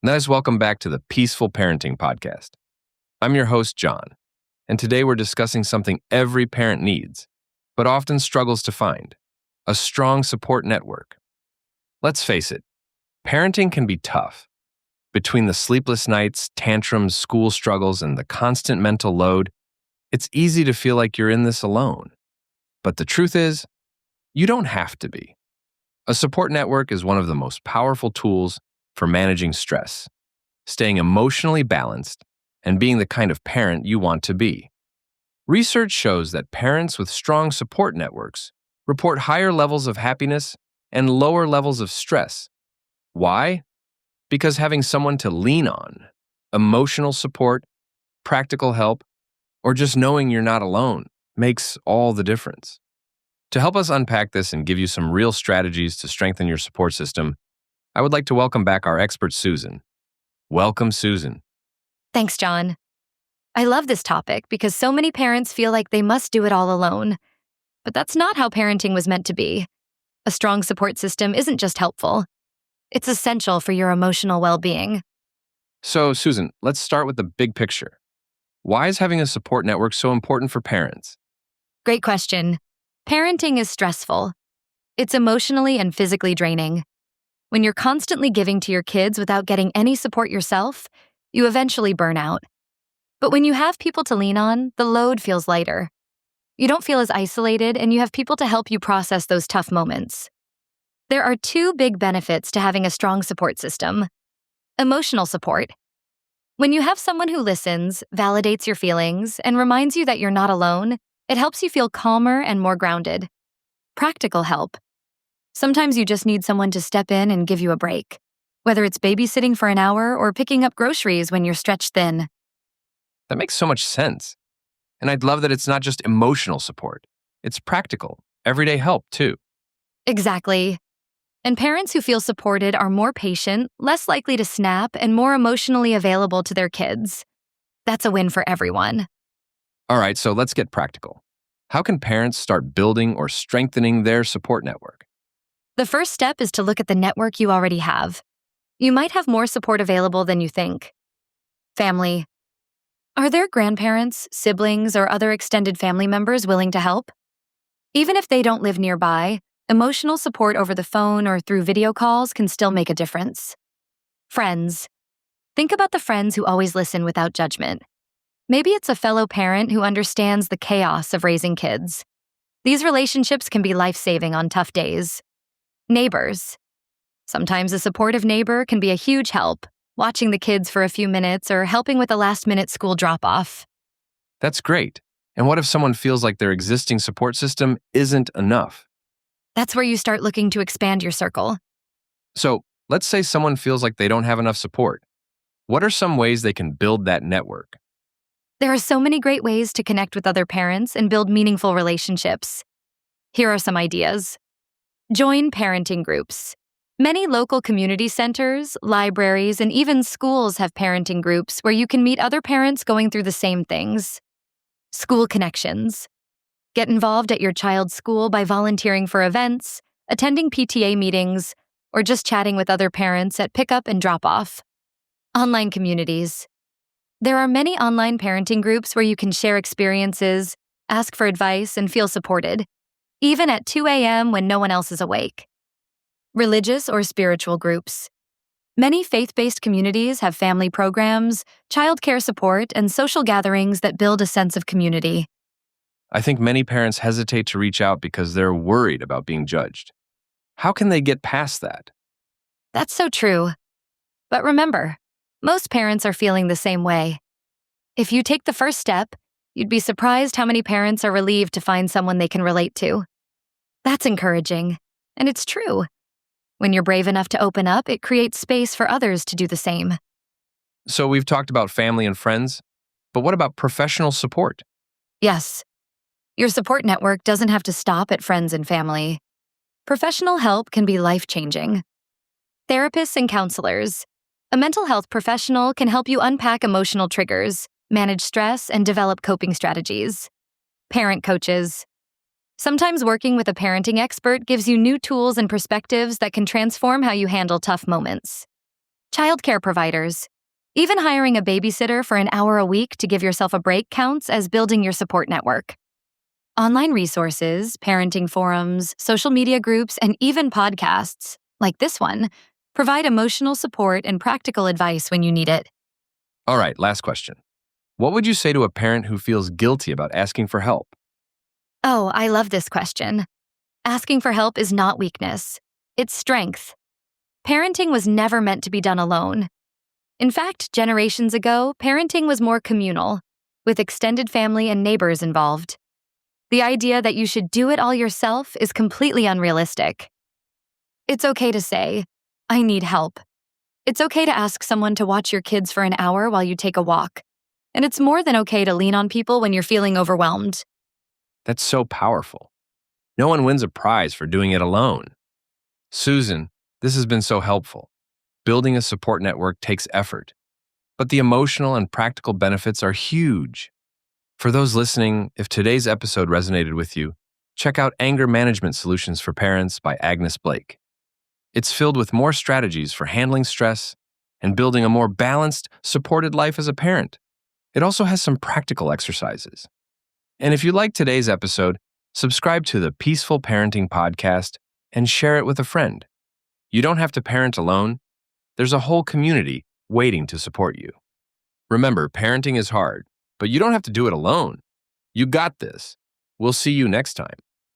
Nice welcome back to the Peaceful Parenting Podcast. I'm your host, John, and today we're discussing something every parent needs, but often struggles to find: a strong support network. Let's face it, parenting can be tough. Between the sleepless nights, tantrums, school struggles, and the constant mental load, it's easy to feel like you're in this alone. But the truth is, you don't have to be. A support network is one of the most powerful tools for managing stress, staying emotionally balanced, and being the kind of parent you want to be. Research shows that parents with strong support networks report higher levels of happiness and lower levels of stress. Why? Because having someone to lean on, emotional support, practical help, or just knowing you're not alone makes all the difference. To help us unpack this and give you some real strategies to strengthen your support system, I would like to welcome back our expert, Susan. Welcome, Susan. Thanks, John. I love this topic because so many parents feel like they must do it all alone. But that's not how parenting was meant to be. A strong support system isn't just helpful. It's essential for your emotional well-being. So, Susan, let's start with the big picture. Why is having a support network so important for parents? Great question. Parenting is stressful. It's emotionally and physically draining. When you're constantly giving to your kids without getting any support yourself, you eventually burn out. But when you have people to lean on, the load feels lighter. You don't feel as isolated, and you have people to help you process those tough moments. There are two big benefits to having a strong support system. Emotional support. When you have someone who listens, validates your feelings, and reminds you that you're not alone, it helps you feel calmer and more grounded. Practical help. Sometimes you just need someone to step in and give you a break, whether it's babysitting for an hour or picking up groceries when you're stretched thin. That makes so much sense. And I'd love that it's not just emotional support. It's practical, everyday help, too. Exactly. And parents who feel supported are more patient, less likely to snap, and more emotionally available to their kids. That's a win for everyone. All right, so let's get practical. How can parents start building or strengthening their support network? The first step is to look at the network you already have. You might have more support available than you think. Family. Are there grandparents, siblings, or other extended family members willing to help? Even if they don't live nearby, emotional support over the phone or through video calls can still make a difference. Friends. Think about the friends who always listen without judgment. Maybe it's a fellow parent who understands the chaos of raising kids. These relationships can be life-saving on tough days. Neighbors. Sometimes a supportive neighbor can be a huge help, watching the kids for a few minutes or helping with a last-minute school drop-off. That's great. And what if someone feels like their existing support system isn't enough? That's where you start looking to expand your circle. So, let's say someone feels like they don't have enough support. What are some ways they can build that network? There are so many great ways to connect with other parents and build meaningful relationships. Here are some ideas. Join parenting groups. Many local community centers, libraries, and even schools have parenting groups where you can meet other parents going through the same things. School connections. Get involved at your child's school by volunteering for events, attending PTA meetings, or just chatting with other parents at pickup and drop-off. Online communities. There are many online parenting groups where you can share experiences, ask for advice, and feel supported, even at 2 a.m. when no one else is awake. Religious or spiritual groups. Many faith-based communities have family programs, childcare support, and social gatherings that build a sense of community. I think many parents hesitate to reach out because they're worried about being judged. How can they get past that? That's so true. But remember, most parents are feeling the same way. If you take the first step, you'd be surprised how many parents are relieved to find someone they can relate to. That's encouraging, and it's true. When you're brave enough to open up, it creates space for others to do the same. So we've talked about family and friends, but what about professional support? Yes, your support network doesn't have to stop at friends and family. Professional help can be life-changing. Therapists and counselors. A mental health professional can help you unpack emotional triggers, manage stress, and develop coping strategies. Parent coaches. Sometimes working with a parenting expert gives you new tools and perspectives that can transform how you handle tough moments. childcare providers. Even hiring a babysitter for an hour a week to give yourself a break counts as building your support network. Online resources, parenting forums, social media groups, and even podcasts, like this one, provide emotional support and practical advice when you need it. All right, last question. What would you say to a parent who feels guilty about asking for help? Oh, I love this question. Asking for help is not weakness, it's strength. Parenting was never meant to be done alone. In fact, generations ago, parenting was more communal, with extended family and neighbors involved. The idea that you should do it all yourself is completely unrealistic. It's okay to say, I need help. It's okay to ask someone to watch your kids for an hour while you take a walk. And it's more than okay to lean on people when you're feeling overwhelmed. That's so powerful. No one wins a prize for doing it alone. Susan, this has been so helpful. Building a support network takes effort, but the emotional and practical benefits are huge. For those listening, if today's episode resonated with you, check out Anger Management Solutions for Parents by Agnes Blake. It's filled with more strategies for handling stress and building a more balanced, supported life as a parent. It also has some practical exercises. And if you like today's episode, subscribe to the Peaceful Parenting Podcast and share it with a friend. You don't have to parent alone. There's a whole community waiting to support you. Remember, parenting is hard, but you don't have to do it alone. You got this. We'll see you next time.